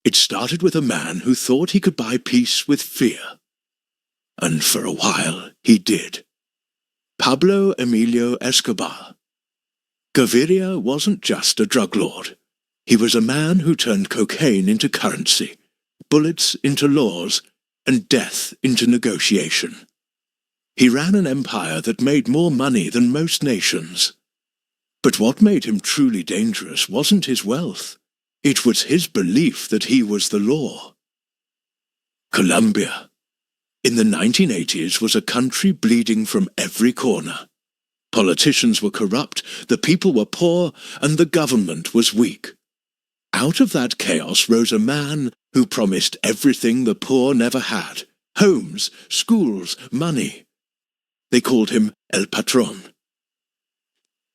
It started with a man who thought he could buy peace with fear. And for a while he did. Pablo Emilio Escobar. Gaviria wasn't just a drug lord. He was a man who turned cocaine into currency, bullets into laws, and death into negotiation. He ran an empire that made more money than most nations. But what made him truly dangerous wasn't his wealth. It was his belief that he was the law. Colombia, in the 1980s, was a country bleeding from every corner. Politicians were corrupt, the people were poor, and the government was weak. Out of that chaos rose a man who promised everything the poor never had: homes, schools, money. They called him El Patron.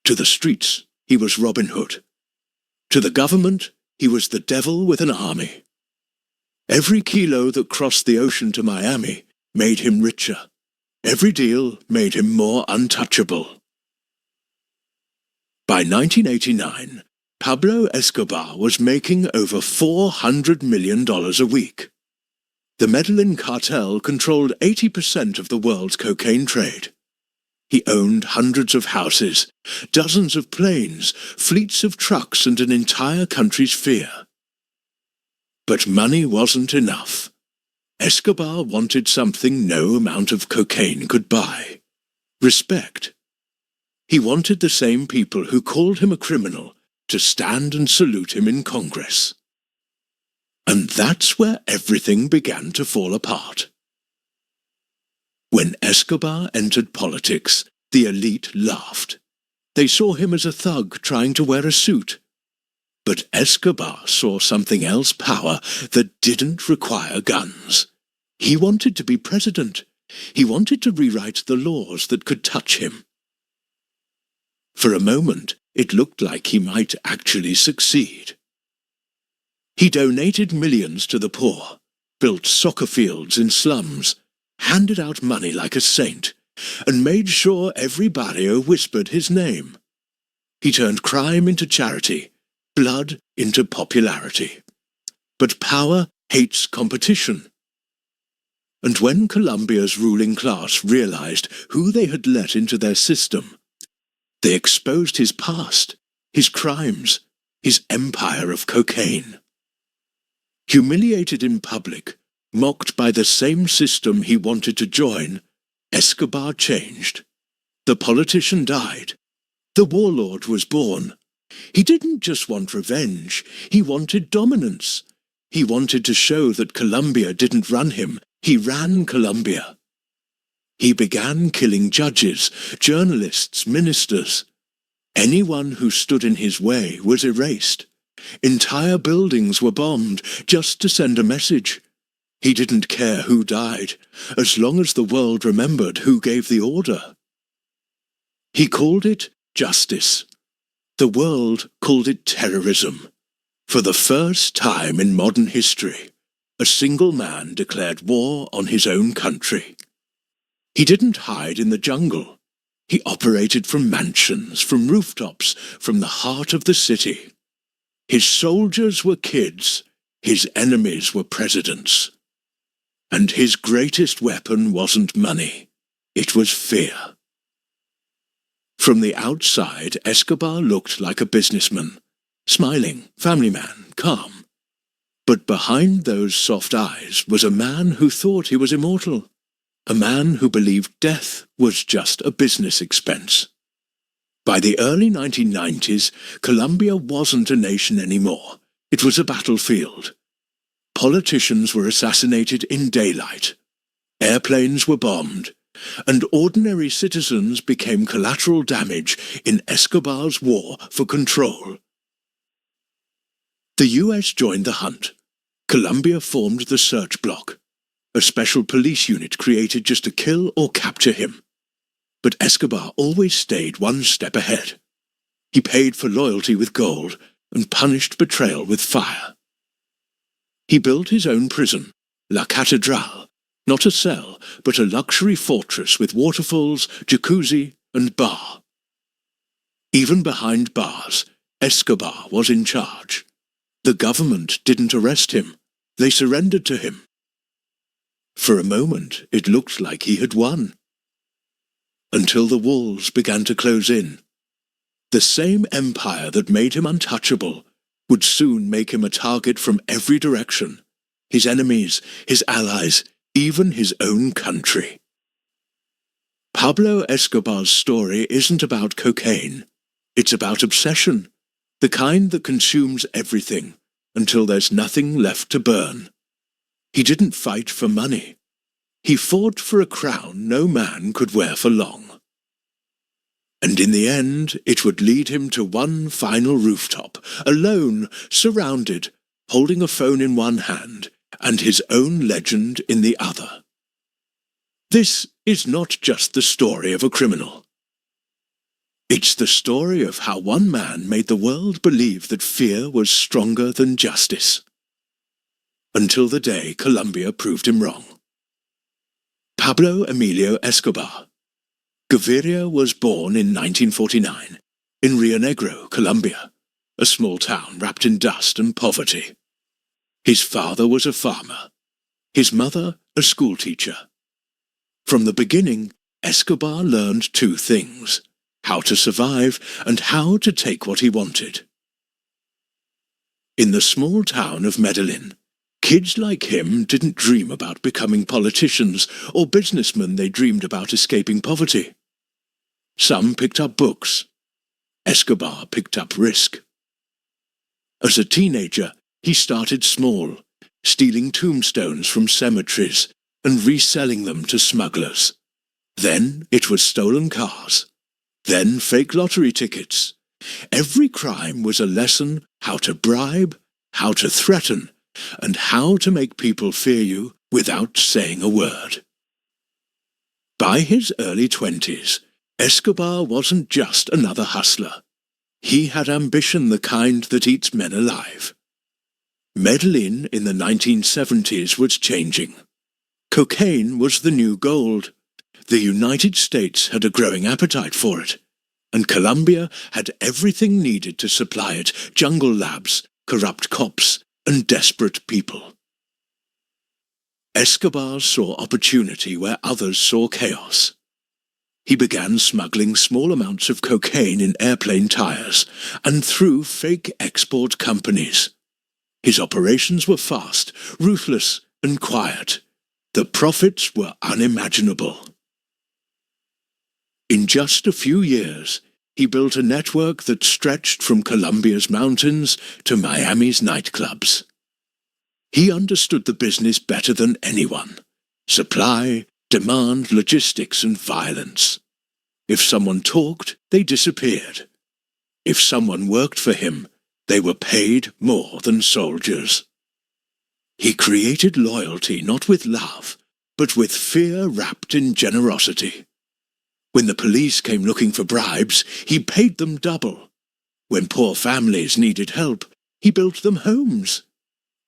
To the streets, he was Robin Hood. To the government, he was the devil with an army. Every kilo that crossed the ocean to Miami made him richer. Every deal made him more untouchable. By 1989, Pablo Escobar was making over $400 million a week. The Medellín cartel controlled 80% of the world's cocaine trade. He owned hundreds of houses, dozens of planes, fleets of trucks, and an entire country's fear. But money wasn't enough. Escobar wanted something no amount of cocaine could buy: respect. He wanted the same people who called him a criminal to stand and salute him in Congress. And that's where everything began to fall apart. When Escobar entered politics, the elite laughed. They saw him as a thug trying to wear a suit. But Escobar saw something else: power that didn't require guns. He wanted to be president. He wanted to rewrite the laws that could touch him. For a moment, it looked like he might actually succeed. He donated millions to the poor, built soccer fields in slums, handed out money like a saint, and made sure every barrio whispered his name. He turned crime into charity, blood into popularity. But power hates competition. And when Colombia's ruling class realized who they had let into their system, they exposed his past, his crimes, his empire of cocaine. Humiliated in public, mocked by the same system he wanted to join, Escobar changed. The politician died. The warlord was born. He didn't just want revenge, he wanted dominance. He wanted to show that Colombia didn't run him, he ran Colombia. He began killing judges, journalists, ministers. Anyone who stood in his way was erased. Entire buildings were bombed just to send a message. He didn't care who died, as long as the world remembered who gave the order. He called it justice. The world called it terrorism. For the first time in modern history, a single man declared war on his own country. He didn't hide in the jungle. He operated from mansions, from rooftops, from the heart of the city. His soldiers were kids. His enemies were presidents. And his greatest weapon wasn't money. It was fear. From the outside, Escobar looked like a businessman, smiling, family man, calm. But behind those soft eyes was a man who thought he was immortal, a man who believed death was just a business expense. By the early 1990s, Colombia wasn't a nation anymore. It was a battlefield. Politicians were assassinated in daylight. Airplanes were bombed, and ordinary citizens became collateral damage in Escobar's war for control. The US joined the hunt. Colombia formed the search bloc, a special police unit created just to kill or capture him. But Escobar always stayed one step ahead. He paid for loyalty with gold and punished betrayal with fire. He built his own prison, La Catedral, not a cell, but a luxury fortress with waterfalls, jacuzzi, and bar. Even behind bars, Escobar was in charge. The government didn't arrest him. They surrendered to him. For a moment, it looked like he had won. Until the walls began to close in. The same empire that made him untouchable would soon make him a target from every direction. His enemies, his allies, even his own country. Pablo Escobar's story isn't about cocaine. It's about obsession, the kind that consumes everything until there's nothing left to burn. He didn't fight for money. He fought for a crown no man could wear for long. And in the end, it would lead him to one final rooftop, alone, surrounded, holding a phone in one hand and his own legend in the other. This is not just the story of a criminal. It's the story of how one man made the world believe that fear was stronger than justice. Until the day Colombia proved him wrong. Pablo Emilio Escobar. Gaviria was born in 1949 in Rio Negro, Colombia, a small town wrapped in dust and poverty. His father was a farmer, his mother a schoolteacher. From the beginning, Escobar learned two things: how to survive and how to take what he wanted. In the small town of Medellín, kids like him didn't dream about becoming politicians or businessmen. They dreamed about escaping poverty. Some picked up books. Escobar picked up risk. As a teenager, he started small, stealing tombstones from cemeteries and reselling them to smugglers. Then it was stolen cars. Then fake lottery tickets. Every crime was a lesson how to bribe, how to threaten, and how to make people fear you without saying a word. By his early 20s, Escobar wasn't just another hustler. He had ambition, the kind that eats men alive. Medellín in the 1970s was changing. Cocaine was the new gold. The United States had a growing appetite for it, and Colombia had everything needed to supply it: jungle labs, corrupt cops, and desperate people. Escobar saw opportunity where others saw chaos. He began smuggling small amounts of cocaine in airplane tires and through fake export companies. His operations were fast, ruthless, and quiet. The profits were unimaginable. In just a few years, he built a network that stretched from Colombia's mountains to Miami's nightclubs. He understood the business better than anyone: supply, demand, logistics, and violence. If someone talked, they disappeared. If someone worked for him, they were paid more than soldiers. He created loyalty not with love, but with fear wrapped in generosity. When the police came looking for bribes, he paid them double. When poor families needed help, he built them homes.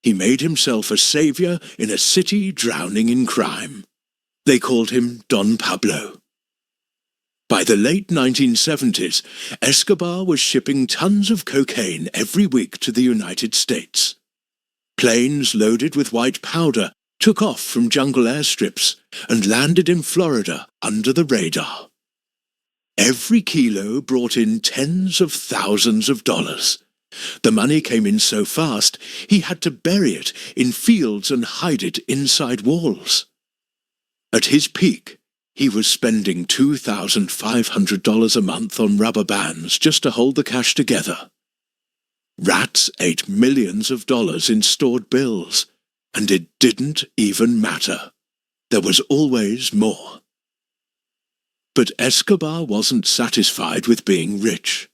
He made himself a savior in a city drowning in crime. They called him Don Pablo. By the late 1970s, Escobar was shipping tons of cocaine every week to the United States. Planes loaded with white powder took off from jungle airstrips and landed in Florida under the radar. Every kilo brought in tens of thousands of dollars. The money came in so fast, he had to bury it in fields and hide it inside walls. At his peak, he was spending $2,500 a month on rubber bands just to hold the cash together. Rats ate millions of dollars in stored bills, and it didn't even matter. There was always more. But Escobar wasn't satisfied with being rich.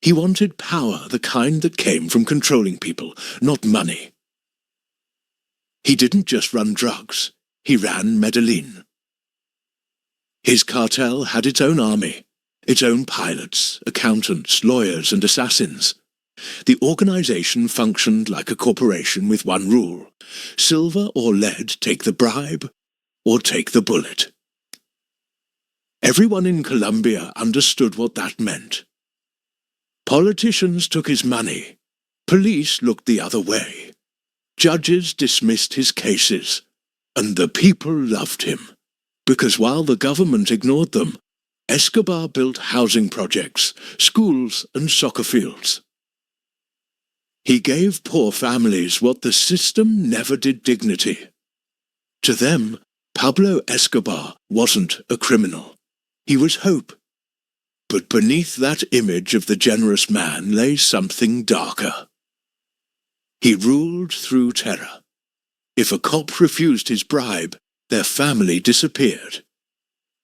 He wanted power, the kind that came from controlling people, not money. He didn't just run drugs, he ran Medellín. His cartel had its own army, its own pilots, accountants, lawyers, and assassins. The organization functioned like a corporation with one rule: silver or lead, take the bribe, or take the bullet. Everyone in Colombia understood what that meant. Politicians took his money. Police looked the other way. Judges dismissed his cases, and the people loved him, because while the government ignored them, Escobar built housing projects, schools, and soccer fields. He gave poor families what the system never did dignity. To them, Pablo Escobar wasn't a criminal. He was hope. But beneath that image of the generous man lay something darker. He ruled through terror. If a cop refused his bribe, their family disappeared.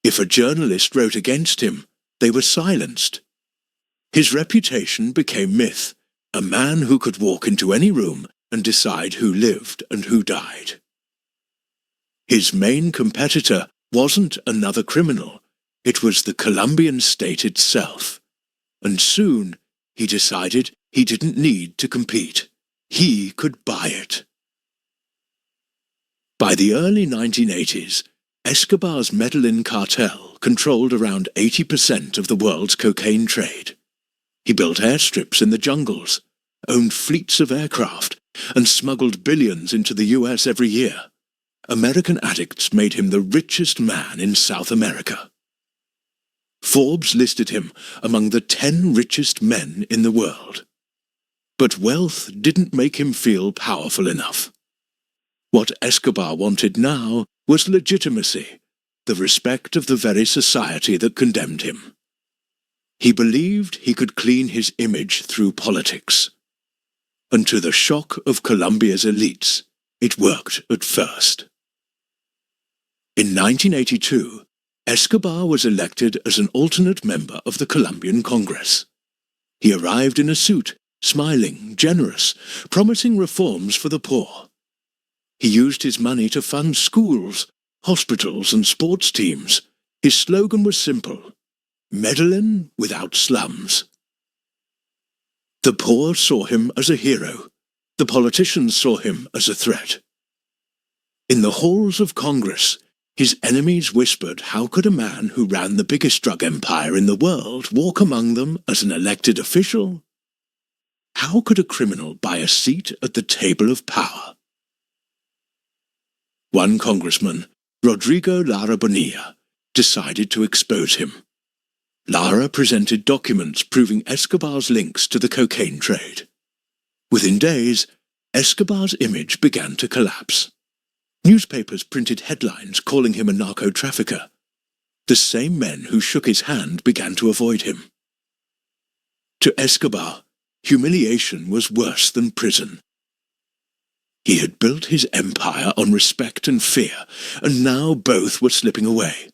If a journalist wrote against him, they were silenced. His reputation became myth, a man who could walk into any room and decide who lived and who died. His main competitor wasn't another criminal, it was the Colombian state itself. And soon he decided he didn't need to compete. He could buy it. By the early 1980s, Escobar's Medellín cartel controlled around 80% of the world's cocaine trade. He built airstrips in the jungles, owned fleets of aircraft, and smuggled billions into the US every year. American addicts made him the richest man in South America. Forbes listed him among the 10 richest men in the world. But wealth didn't make him feel powerful enough. What Escobar wanted now was legitimacy, the respect of the very society that condemned him. He believed he could clean his image through politics. And to the shock of Colombia's elites, it worked at first. In 1982, Escobar was elected as an alternate member of the Colombian Congress. He arrived in a suit, smiling, generous, promising reforms for the poor. He used his money to fund schools, hospitals, and sports teams. His slogan was simple: Medellín without slums. The poor saw him as a hero. The politicians saw him as a threat. In the halls of Congress, his enemies whispered, how could a man who ran the biggest drug empire in the world walk among them as an elected official? How could a criminal buy a seat at the table of power? One congressman, Rodrigo Lara Bonilla, decided to expose him. Lara presented documents proving Escobar's links to the cocaine trade. Within days, Escobar's image began to collapse. Newspapers printed headlines calling him a narco-trafficker. The same men who shook his hand began to avoid him. To Escobar, humiliation was worse than prison. He had built his empire on respect and fear, and now both were slipping away.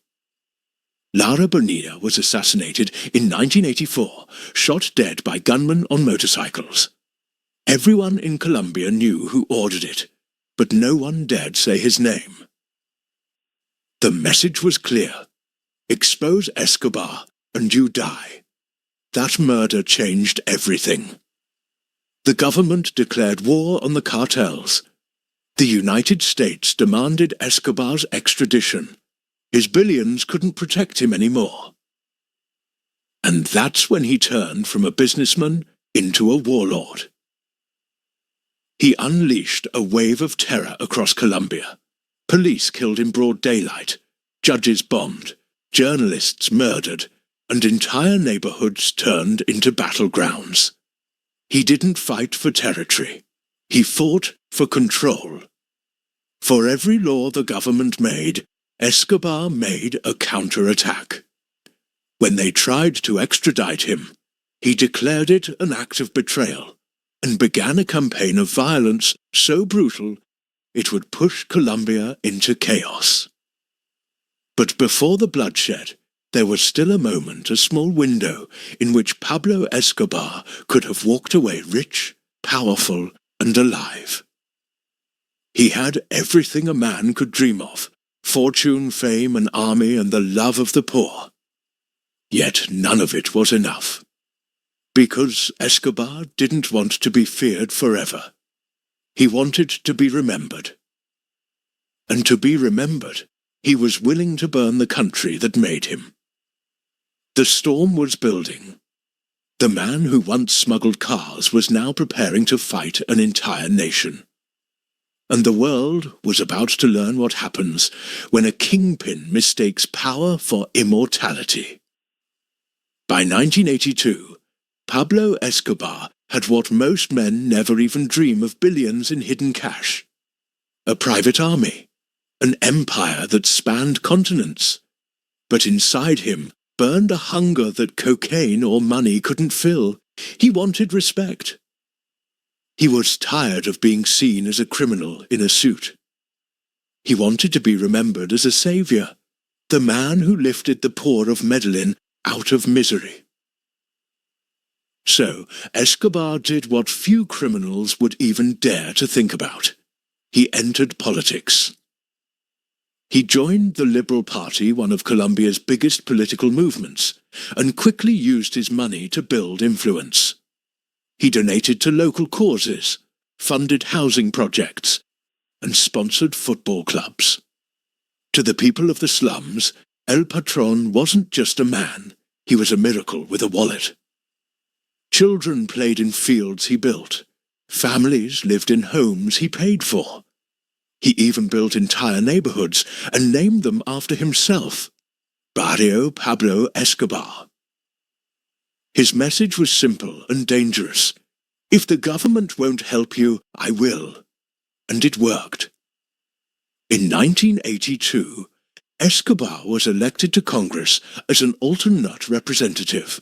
Lara Bonilla was assassinated in 1984, shot dead by gunmen on motorcycles. Everyone in Colombia knew who ordered it, but no one dared say his name. The message was clear: expose Escobar and you die. That murder changed everything. The government declared war on the cartels. The United States demanded Escobar's extradition. His billions couldn't protect him anymore. And that's when he turned from a businessman into a warlord. He unleashed a wave of terror across Colombia. Police killed in broad daylight, judges bombed, journalists murdered, and entire neighborhoods turned into battlegrounds. He didn't fight for territory. He fought for control. For every law the government made, Escobar made a counterattack. When they tried to extradite him, he declared it an act of betrayal and began a campaign of violence so brutal it would push Colombia into chaos. But before the bloodshed, there was still a moment, a small window, in which Pablo Escobar could have walked away rich, powerful, and alive. He had everything a man could dream of: fortune, fame, an army, and the love of the poor. Yet none of it was enough. Because Escobar didn't want to be feared forever. He wanted to be remembered. And to be remembered, he was willing to burn the country that made him. The storm was building. The man who once smuggled cars was now preparing to fight an entire nation. and the world was about to learn what happens when a kingpin mistakes power for immortality. By 1982, Pablo Escobar had what most men never even dream of: billions in hidden cash. A private army, an empire that spanned continents. But inside him burned a hunger that cocaine or money couldn't fill. He wanted respect. He was tired of being seen as a criminal in a suit. He wanted to be remembered as a savior, the man who lifted the poor of Medellín out of misery. So Escobar did what few criminals would even dare to think about. He entered politics. He joined the Liberal Party, one of Colombia's biggest political movements, and quickly used his money to build influence. He donated to local causes, funded housing projects, and sponsored football clubs. To the people of the slums, El Patron wasn't just a man, he was a miracle with a wallet. Children played in fields he built. Families lived in homes he paid for. He even built entire neighborhoods and named them after himself: Barrio Pablo Escobar. His message was simple and dangerous: if the government won't help you, I will. And it worked. In 1982, Escobar was elected to Congress as an alternate representative.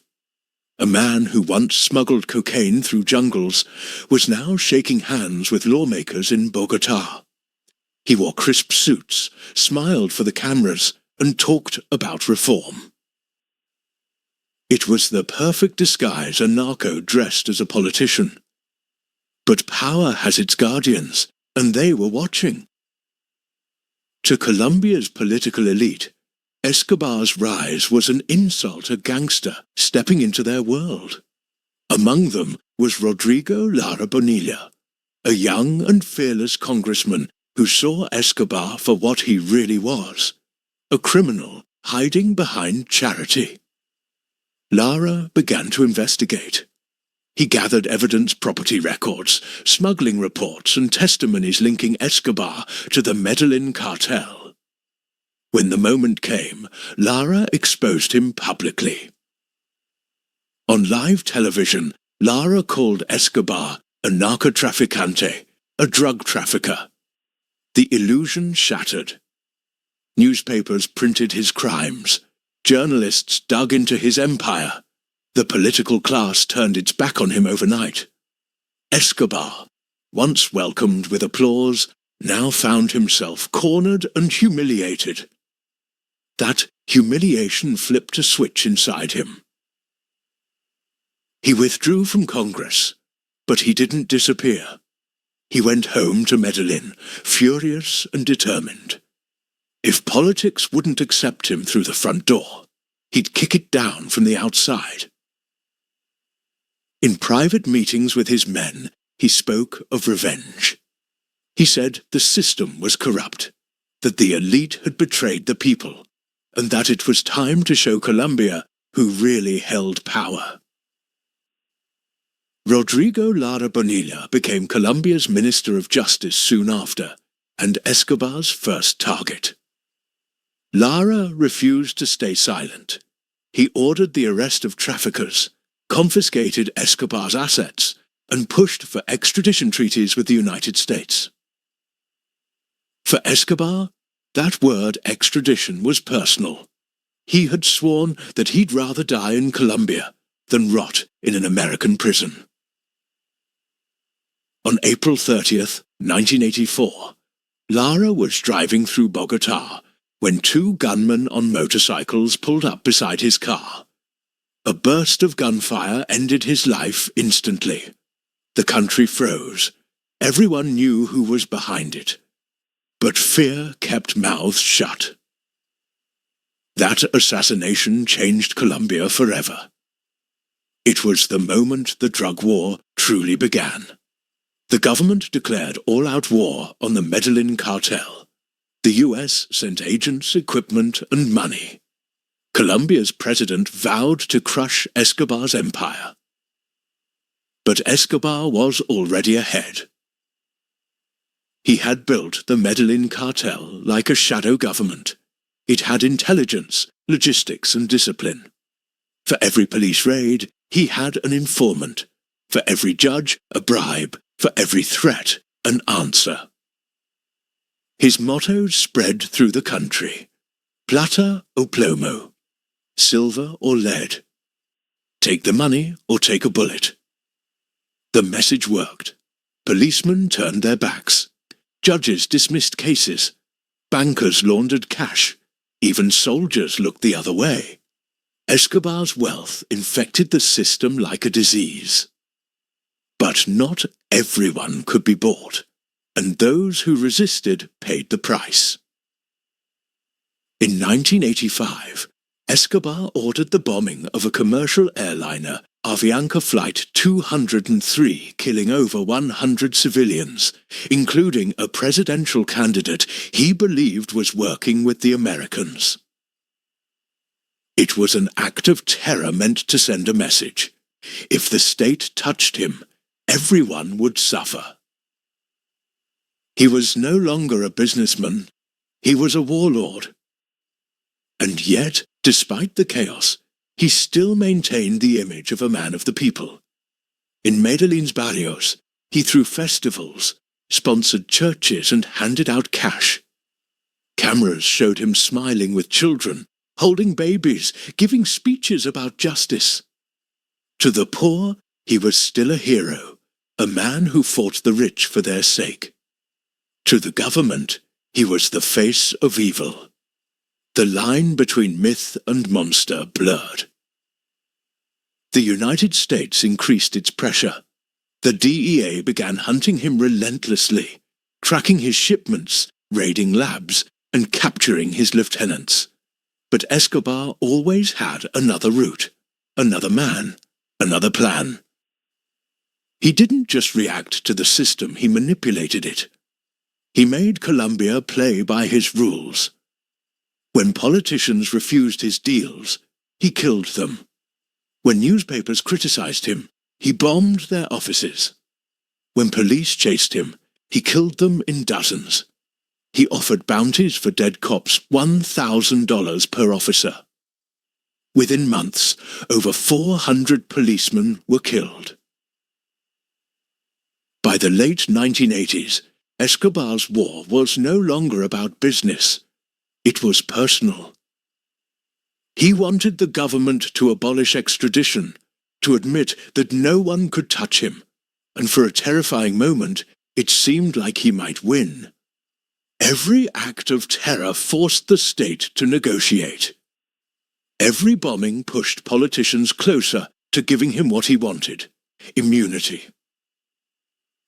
A man who once smuggled cocaine through jungles was now shaking hands with lawmakers in Bogotá. He wore crisp suits, smiled for the cameras, and talked about reform. It was the perfect disguise a narco dressed as a politician. But power has its guardians, and they were watching. To Colombia's political elite, Escobar's rise was an insult to a gangster stepping into their world. Among them was Rodrigo Lara Bonilla, a young and fearless congressman who saw Escobar for what he really was: a criminal hiding behind charity. Lara began to investigate. He gathered evidence, property records, smuggling reports, and testimonies linking Escobar to the Medellín cartel. When the moment came, Lara exposed him publicly. On live television, Lara called Escobar a narcotraficante, a drug trafficker. The illusion shattered. Newspapers printed his crimes. Journalists dug into his empire. The political class turned its back on him overnight. Escobar, once welcomed with applause, now found himself cornered and humiliated. That humiliation flipped a switch inside him. He withdrew from Congress, but he didn't disappear. He went home to Medellín, furious and determined. If politics wouldn't accept him through the front door, he'd kick it down from the outside. In private meetings with his men, he spoke of revenge. He said the system was corrupt, that the elite had betrayed the people, and that it was time to show Colombia who really held power. Rodrigo Lara Bonilla became Colombia's Minister of Justice soon after, and Escobar's first target. Lara refused to stay silent. He ordered the arrest of traffickers, confiscated Escobar's assets, and pushed for extradition treaties with the United States. For Escobar, that word extradition was personal. He had sworn that he'd rather die in Colombia than rot in an American prison. On April 30th, 1984, Lara was driving through Bogotá when two gunmen on motorcycles pulled up beside his car. A burst of gunfire ended his life instantly. The country froze. Everyone knew who was behind it. But fear kept mouths shut. That assassination changed Colombia forever. It was the moment the drug war truly began. The government declared all-out war on the Medellín cartel. The US sent agents, equipment, and money. Colombia's president vowed to crush Escobar's empire. But Escobar was already ahead. He had built the Medellín cartel like a shadow government. It had intelligence, logistics, and discipline. For every police raid, he had an informant. For every judge, a bribe. For every threat, an answer. His motto spread through the country: plata o plomo, silver or lead. Take the money or take a bullet. The message worked. Policemen turned their backs. Judges dismissed cases. Bankers laundered cash. Even soldiers looked the other way. Escobar's wealth infected the system like a disease. But not everyone could be bought, and those who resisted paid the price. In 1985, Escobar ordered the bombing of a commercial airliner, Avianca Flight 203, killing over 100 civilians, including a presidential candidate he believed was working with the Americans. It was an act of terror meant to send a message. If the state touched him, everyone would suffer. He was no longer a businessman. He was a warlord. And yet, despite the chaos, he still maintained the image of a man of the people. In Medellín's barrios, he threw festivals, sponsored churches, and handed out cash. Cameras showed him smiling with children, holding babies, giving speeches about justice. To the poor, he was still a hero, a man who fought the rich for their sake. To the government, he was the face of evil. The line between myth and monster blurred. The United States increased its pressure. The DEA began hunting him relentlessly, tracking his shipments, raiding labs, and capturing his lieutenants. But Escobar always had another route, another man, another plan. He didn't just react to the system, he manipulated it. He made Colombia play by his rules. When politicians refused his deals, he killed them. When newspapers criticized him, he bombed their offices. When police chased him, he killed them in dozens. He offered bounties for dead cops, $1,000 per officer. Within months, over 400 policemen were killed. By the late 1980s, Escobar's war was no longer about business. It was personal. He wanted the government to abolish extradition, to admit that no one could touch him, and for a terrifying moment, it seemed like he might win. Every act of terror forced the state to negotiate. Every bombing pushed politicians closer to giving him what he wanted: immunity.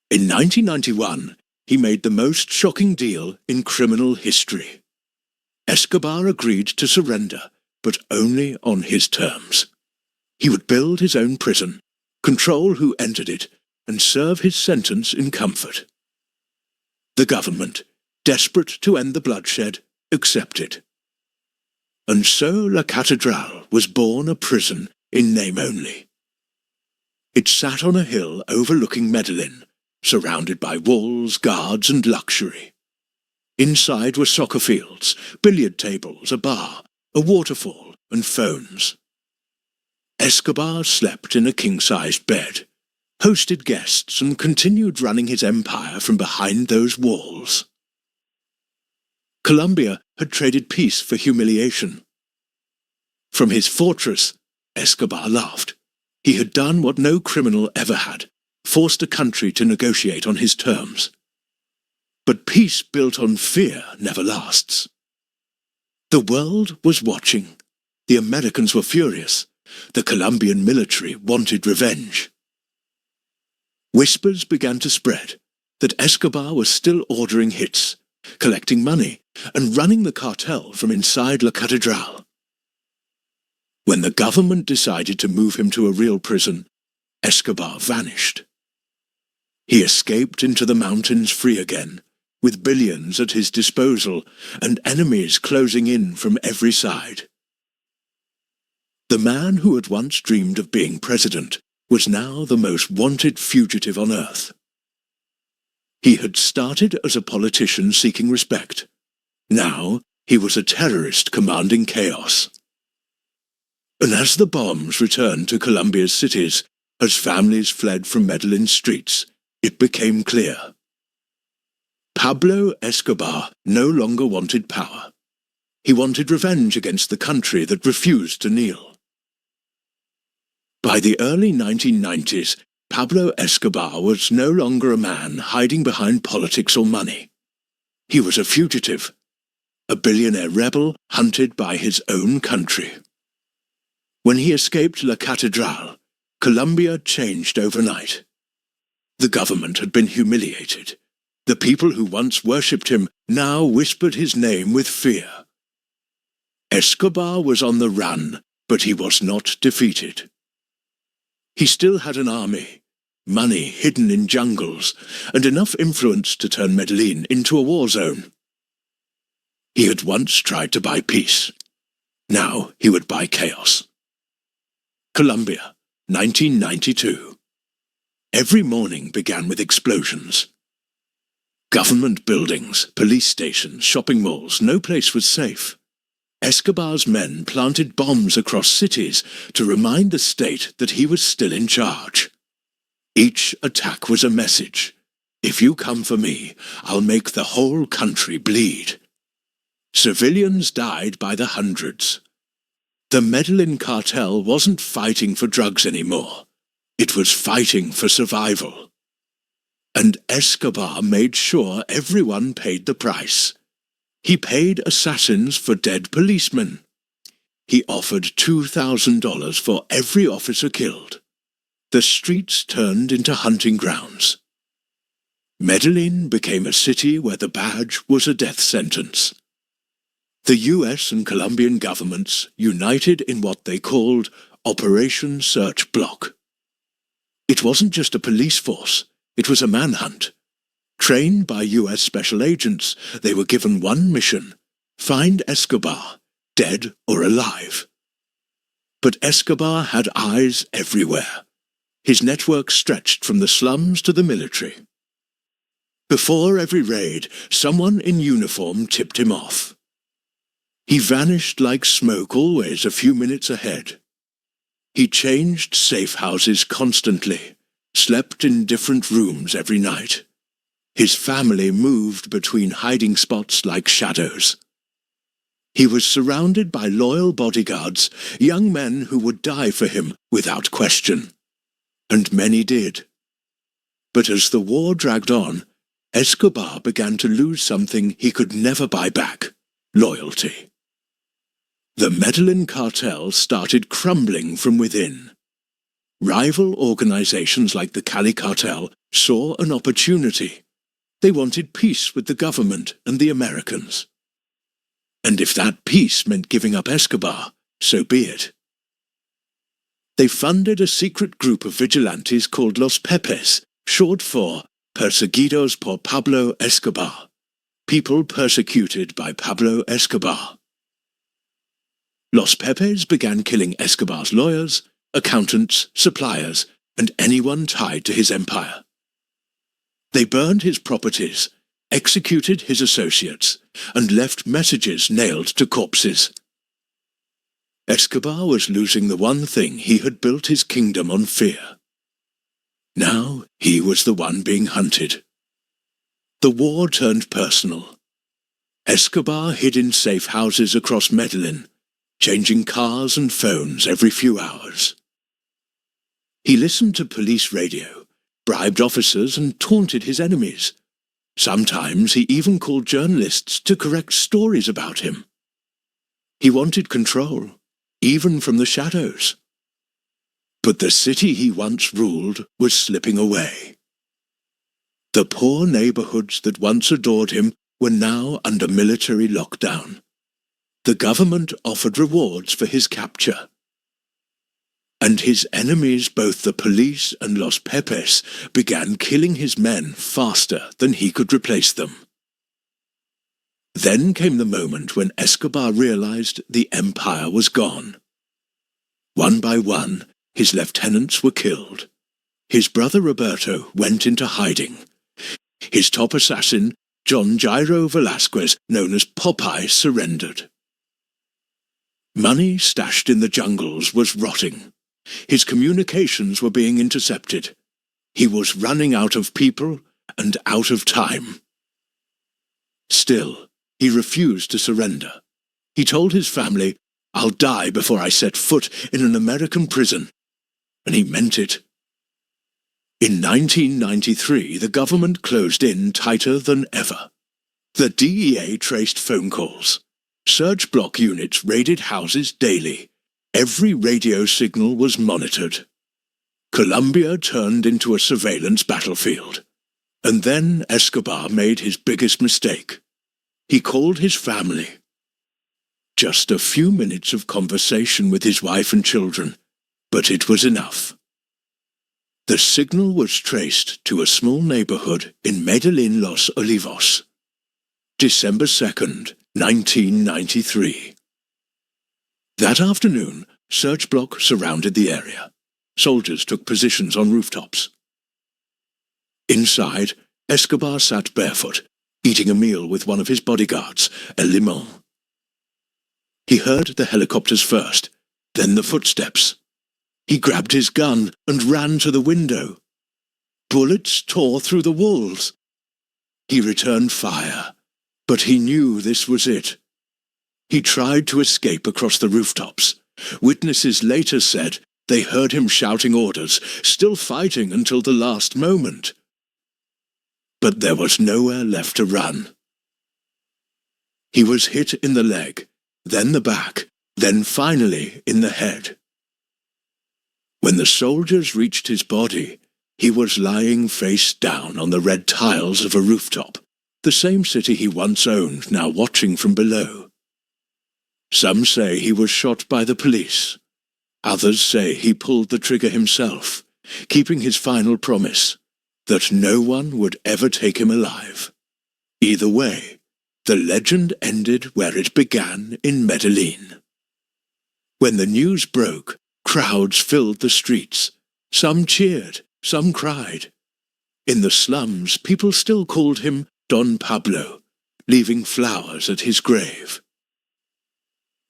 In 1991, he made the most shocking deal in criminal history. Escobar agreed to surrender, but only on his terms. He would build his own prison, control who entered it, and serve his sentence in comfort. The government, desperate to end the bloodshed, accepted. And so La Catedral was born a prison in name only. It sat on a hill overlooking Medellín, surrounded by walls, guards, and luxury. Inside were soccer fields, billiard tables, a bar, a waterfall, and phones. Escobar slept in a king-sized bed, hosted guests, and continued running his empire from behind those walls. Colombia had traded peace for humiliation. From his fortress, Escobar laughed. He had done what no criminal ever had, forced a country to negotiate on his terms. But peace built on fear never lasts. The world was watching. The Americans were furious. The Colombian military wanted revenge. Whispers began to spread that Escobar was still ordering hits, collecting money, and running the cartel from inside La Catedral. When the government decided to move him to a real prison, Escobar vanished. He escaped into the mountains free again, with billions at his disposal and enemies closing in from every side. The man who had once dreamed of being president was now the most wanted fugitive on earth. He had started as a politician seeking respect. Now he was a terrorist commanding chaos. And as the bombs returned to Colombia's cities, as families fled from Medellin's streets, it became clear. Pablo Escobar no longer wanted power. He wanted revenge against the country that refused to kneel. By the early 1990s, Pablo Escobar was no longer a man hiding behind politics or money. He was a fugitive, a billionaire rebel hunted by his own country. When he escaped La Catedral, Colombia changed overnight. The government had been humiliated. The people who once worshipped him now whispered his name with fear. Escobar was on the run, but he was not defeated. He still had an army, money hidden in jungles, and enough influence to turn Medellín into a war zone. He had once tried to buy peace. Now he would buy chaos. Colombia, 1992. Every morning began with explosions. Government buildings, police stations, shopping malls, no place was safe. Escobar's men planted bombs across cities to remind the state that he was still in charge. Each attack was a message. If you come for me, I'll make the whole country bleed. Civilians died by the hundreds. The Medellín cartel wasn't fighting for drugs anymore. It was fighting for survival. And Escobar made sure everyone paid the price. He paid assassins for dead policemen. He offered $2,000 for every officer killed. The streets turned into hunting grounds. Medellín became a city where the badge was a death sentence. The US and Colombian governments united in what they called Operation Search Block. It wasn't just a police force, it was a manhunt. Trained by US special agents, they were given one mission: find Escobar, dead or alive. But Escobar had eyes everywhere. His network stretched from the slums to the military. Before every raid, someone in uniform tipped him off. He vanished like smoke, always a few minutes ahead. He changed safe houses constantly, slept in different rooms every night. His family moved between hiding spots like shadows. He was surrounded by loyal bodyguards, young men who would die for him without question. And many did. But as the war dragged on, Escobar began to lose something he could never buy back: loyalty. The Medellín cartel started crumbling from within. Rival organizations like the Cali cartel saw an opportunity. They wanted peace with the government and the Americans. And if that peace meant giving up Escobar, so be it. They funded a secret group of vigilantes called Los Pepes, short for Perseguidos por Pablo Escobar, people persecuted by Pablo Escobar. Los Pepes began killing Escobar's lawyers, accountants, suppliers, and anyone tied to his empire. They burned his properties, executed his associates, and left messages nailed to corpses. Escobar was losing the one thing he had built his kingdom on: fear. Now he was the one being hunted. The war turned personal. Escobar hid in safe houses across Medellín, changing cars and phones every few hours. He listened to police radio, bribed officers, and taunted his enemies. Sometimes he even called journalists to correct stories about him. He wanted control, even from the shadows. But the city he once ruled was slipping away. The poor neighborhoods that once adored him were now under military lockdown. The government offered rewards for his capture. And his enemies, both the police and Los Pepes, began killing his men faster than he could replace them. Then came the moment when Escobar realized the empire was gone. One by one, his lieutenants were killed. His brother Roberto went into hiding. His top assassin, John Jairo Velasquez, known as Popeye, surrendered. Money stashed in the jungles was rotting. His communications were being intercepted. He was running out of people and out of time. Still, he refused to surrender. He told his family, "I'll die before I set foot in an American prison." And he meant it. In 1993, the government closed in tighter than ever. The DEA traced phone calls. Search block units raided houses daily. Every radio signal was monitored. Colombia turned into a surveillance battlefield. And then Escobar made his biggest mistake. He called his family. Just a few minutes of conversation with his wife and children, but it was enough. The signal was traced to a small neighborhood in Medellín, Los Olivos. December 2nd, 1993. That afternoon, search block surrounded the area. Soldiers took positions on rooftops. Inside, Escobar sat barefoot, eating a meal with one of his bodyguards, El Limon. He heard the helicopters first, then the footsteps. He grabbed his gun and ran to the window. Bullets tore through the walls. He returned fire, but he knew this was it. He tried to escape across the rooftops. Witnesses later said they heard him shouting orders, still fighting until the last moment. But there was nowhere left to run. He was hit in the leg, then the back, then finally in the head. When the soldiers reached his body, he was lying face down on the red tiles of a rooftop, the same city he once owned, now watching from below. Some say he was shot by the police. Others say he pulled the trigger himself, keeping his final promise that no one would ever take him alive. Either way, the legend ended where it began in Medellín. When the news broke, crowds filled the streets. Some cheered, some cried. In the slums, people still called him Don Pablo, leaving flowers at his grave.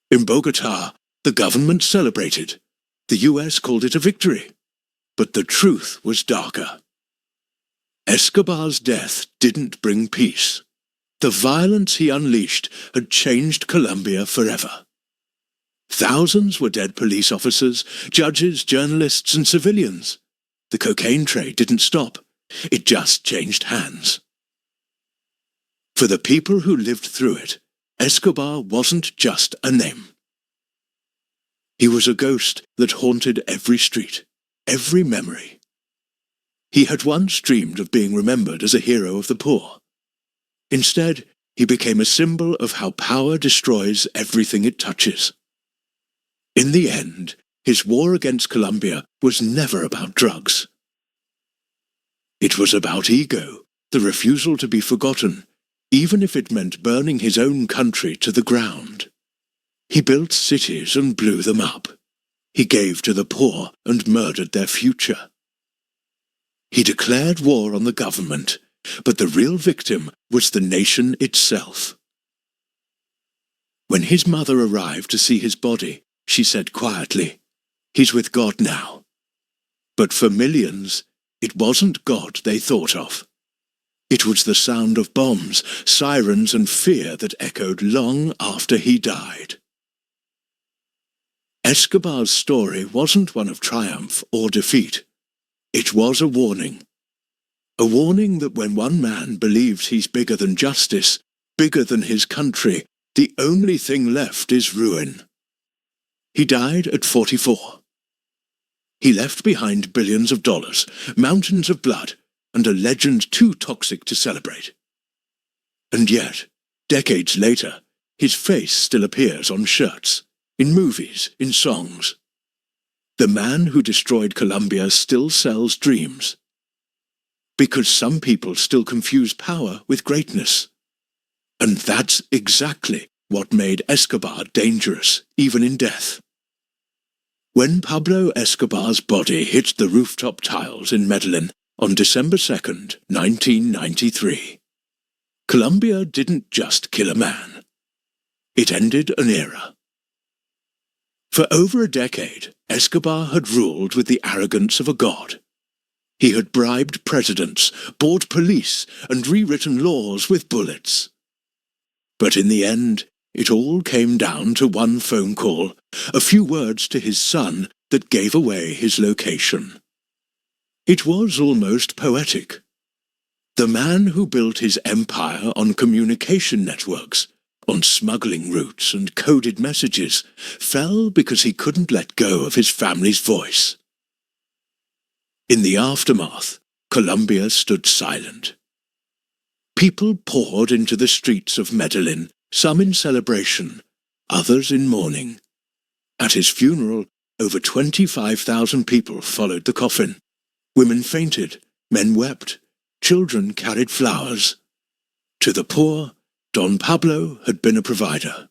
In Bogotá, the government celebrated. The US called it a victory. But the truth was darker. Escobar's death didn't bring peace. The violence he unleashed had changed Colombia forever. Thousands were dead police officers, judges, journalists, and civilians. The cocaine trade didn't stop. It just changed hands. For the people who lived through it, Escobar wasn't just a name. He was a ghost that haunted every street, every memory. He had once dreamed of being remembered as a hero of the poor. Instead, he became a symbol of how power destroys everything it touches. In the end, his war against Colombia was never about drugs. It was about ego, the refusal to be forgotten, even if it meant burning his own country to the ground. He built cities and blew them up. He gave to the poor and murdered their future. He declared war on the government, but the real victim was the nation itself. When his mother arrived to see his body, she said quietly, "He's with God now." But for millions, it wasn't God they thought of. It was the sound of bombs, sirens, and fear that echoed long after he died. Escobar's story wasn't one of triumph or defeat. It was a warning. A warning that when one man believes he's bigger than justice, bigger than his country, the only thing left is ruin. He died at 44. He left behind billions of dollars, mountains of blood, and a legend too toxic to celebrate. And yet, decades later, his face still appears on shirts, in movies, in songs. The man who destroyed Colombia still sells dreams. Because some people still confuse power with greatness. And that's exactly what made Escobar dangerous, even in death. When Pablo Escobar's body hit the rooftop tiles in Medellín, on December 2nd, 1993. Colombia didn't just kill a man. It ended an era. For over a decade, Escobar had ruled with the arrogance of a god. He had bribed presidents, bought police, and rewritten laws with bullets. But in the end, it all came down to one phone call, a few words to his son that gave away his location. It was almost poetic. The man who built his empire on communication networks, on smuggling routes and coded messages, fell because he couldn't let go of his family's voice. In the aftermath, Colombia stood silent. People poured into the streets of Medellín, some in celebration, others in mourning. At his funeral, over 25,000 people followed the coffin. Women fainted, men wept, children carried flowers. To the poor, Don Pablo had been a provider.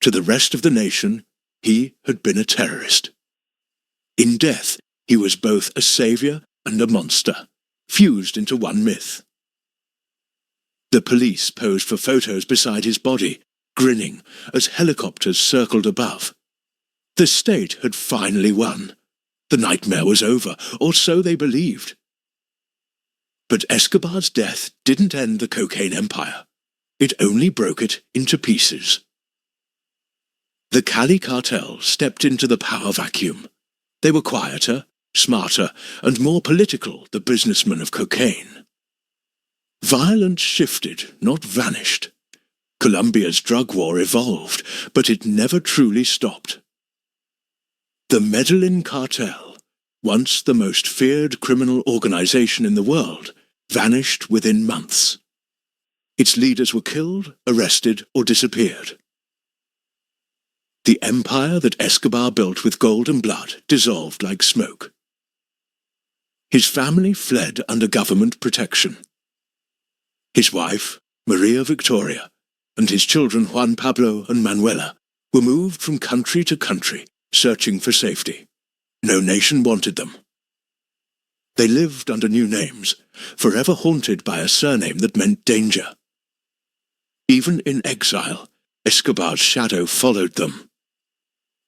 To the rest of the nation, he had been a terrorist. In death, he was both a savior and a monster, fused into one myth. The police posed for photos beside his body, grinning as helicopters circled above. The state had finally won. The nightmare was over, or so they believed. But Escobar's death didn't end the cocaine empire. It only broke it into pieces. The Cali cartel stepped into the power vacuum. They were quieter, smarter, and more political, the businessmen of cocaine. Violence shifted, not vanished. Colombia's drug war evolved, but it never truly stopped. The Medellín cartel, once the most feared criminal organization in the world, vanished within months. Its leaders were killed, arrested, or disappeared. The empire that Escobar built with gold and blood dissolved like smoke. His family fled under government protection. His wife, Maria Victoria, and his children Juan Pablo and Manuela were moved from country to country, searching for safety. No nation wanted them. They lived under new names, forever haunted by a surname that meant danger. Even in exile, Escobar's shadow followed them.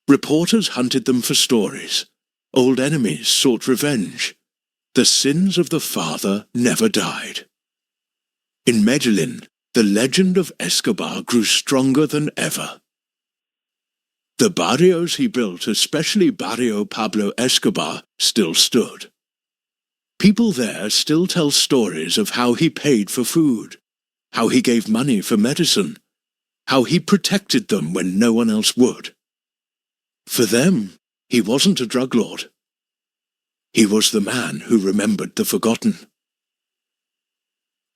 Reporters hunted them for stories. Old enemies sought revenge. The sins of the father never died. In Medellín, the legend of Escobar grew stronger than ever. The barrios he built, especially Barrio Pablo Escobar, still stood. People there still tell stories of how he paid for food, how he gave money for medicine, how he protected them when no one else would. For them, he wasn't a drug lord. He was the man who remembered the forgotten.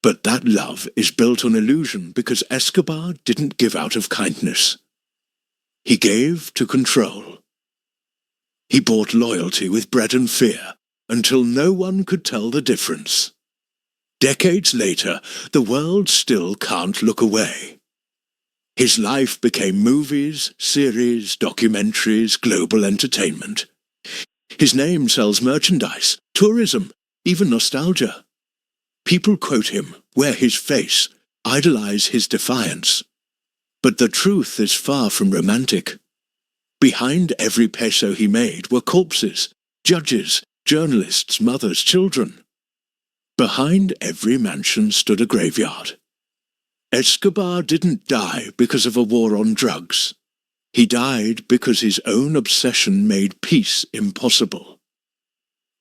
But that love is built on illusion because Escobar didn't give out of kindness. He gave to control. He bought loyalty with bread and fear until no one could tell the difference. Decades later, the world still can't look away. His life became movies, series, documentaries, global entertainment. His name sells merchandise, tourism, even nostalgia. People quote him, wear his face, idolize his defiance. But the truth is far from romantic. Behind every peso he made were corpses, judges, journalists, mothers, children. Behind every mansion stood a graveyard. Escobar didn't die because of a war on drugs. He died because his own obsession made peace impossible.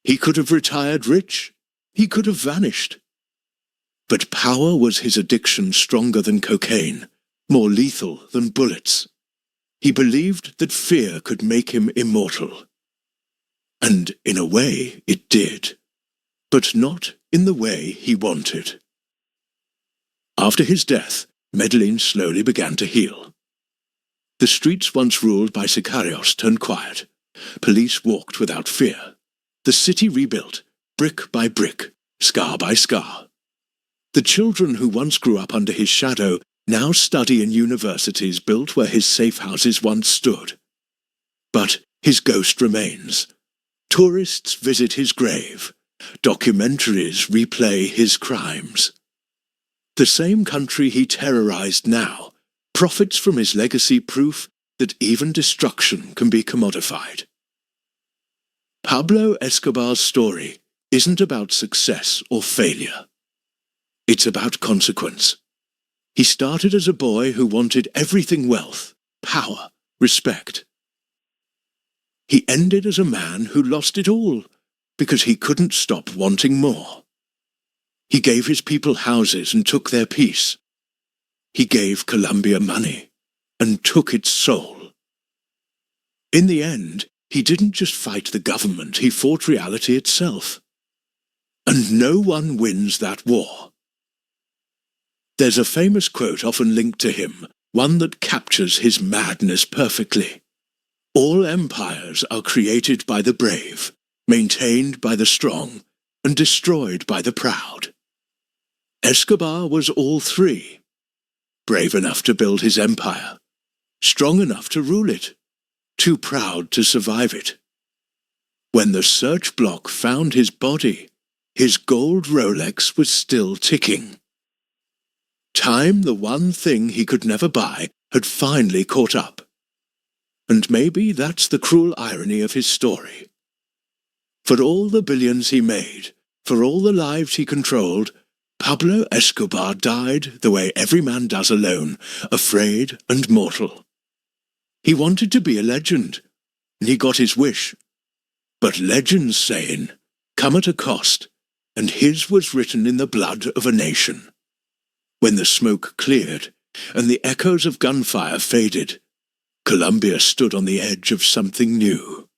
He could have retired rich. He could have vanished. But power was his addiction stronger than cocaine, more lethal than bullets. He believed that fear could make him immortal. And in a way it did, but not in the way he wanted. After his death, Medellín slowly began to heal. The streets once ruled by sicarios turned quiet. Police walked without fear. The city rebuilt, brick by brick, scar by scar. The children who once grew up under his shadow now study in universities built where his safe houses once stood. But his ghost remains. Tourists visit his grave. Documentaries replay his crimes. The same country he terrorized now profits from his legacy, proof that even destruction can be commodified. Pablo Escobar's story isn't about success or failure. It's about consequence. He started as a boy who wanted everything: wealth, power, respect. He ended as a man who lost it all because he couldn't stop wanting more. He gave his people houses and took their peace. He gave Colombia money and took its soul. In the end, he didn't just fight the government, he fought reality itself. And no one wins that war. There's a famous quote often linked to him, one that captures his madness perfectly. All empires are created by the brave, maintained by the strong, and destroyed by the proud. Escobar was all three. Brave enough to build his empire, strong enough to rule it, too proud to survive it. When the search block found his body, his gold Rolex was still ticking. Time, the one thing he could never buy, had finally caught up. And maybe that's the cruel irony of his story. For all the billions he made, for all the lives he controlled, Pablo Escobar died the way every man does alone, afraid and mortal. He wanted to be a legend, and he got his wish. But legends, saying, come at a cost, and his was written in the blood of a nation. When the smoke cleared, and the echoes of gunfire faded, Colombia stood on the edge of something new.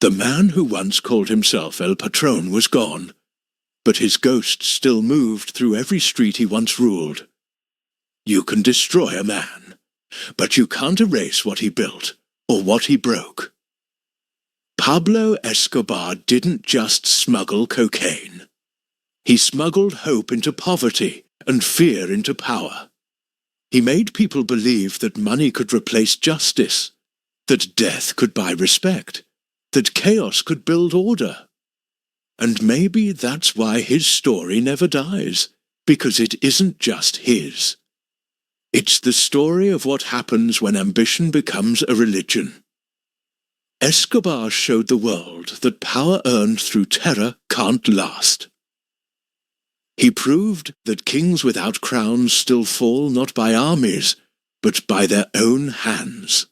The man who once called himself El Patron was gone, but his ghost still moved through every street he once ruled. You can destroy a man, but you can't erase what he built or what he broke. Pablo Escobar didn't just smuggle cocaine. He smuggled hope into poverty and fear into power. He made people believe that money could replace justice, that death could buy respect, that chaos could build order. And maybe that's why his story never dies, because it isn't just his. It's the story of what happens when ambition becomes a religion. Escobar showed the world that power earned through terror can't last. He proved that kings without crowns still fall not by armies, but by their own hands.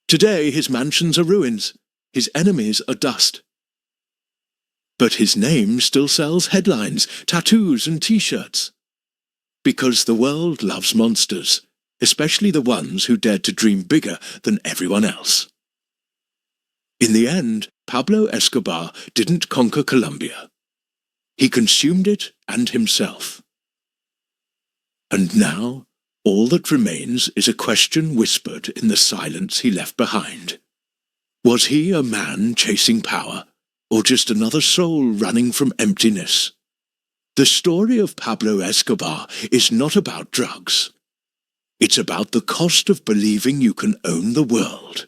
Today his mansions are ruins, his enemies are dust. But his name still sells headlines, tattoos and t-shirts. Because the world loves monsters, especially the ones who dared to dream bigger than everyone else. In the end, Pablo Escobar didn't conquer Colombia. He consumed it and himself. And now, all that remains is a question whispered in the silence he left behind. Was he a man chasing power, or just another soul running from emptiness? The story of Pablo Escobar is not about drugs. It's about the cost of believing you can own the world.